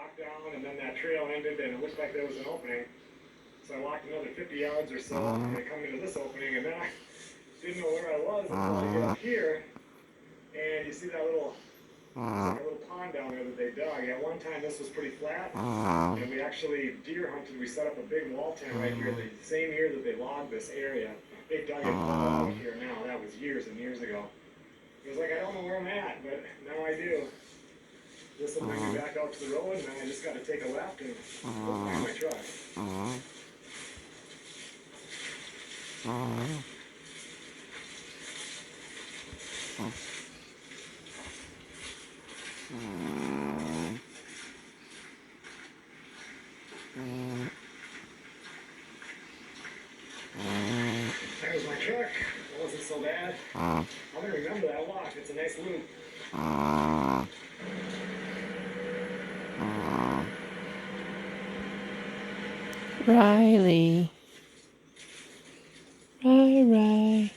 walked down, and then that trail ended, and it looked like there was an opening. So I walked another 50 yards or so, and I come into this opening, and then I didn't know where I was until I get up here, and you see that little, there's like a little pond down there that they dug. At one time, this was pretty flat, and we actually deer hunted. We set up a big wall tent right here the same year that they logged this area. They dug it all out here now. That was years and years ago. It was like, I don't know where I'm at, but now I do. This will bring me back out to the road, and then I just got to take a left and go find my truck. There's my truck. It wasn't so bad. I'm going to remember that walk. It's a nice loop. Riley. Riley.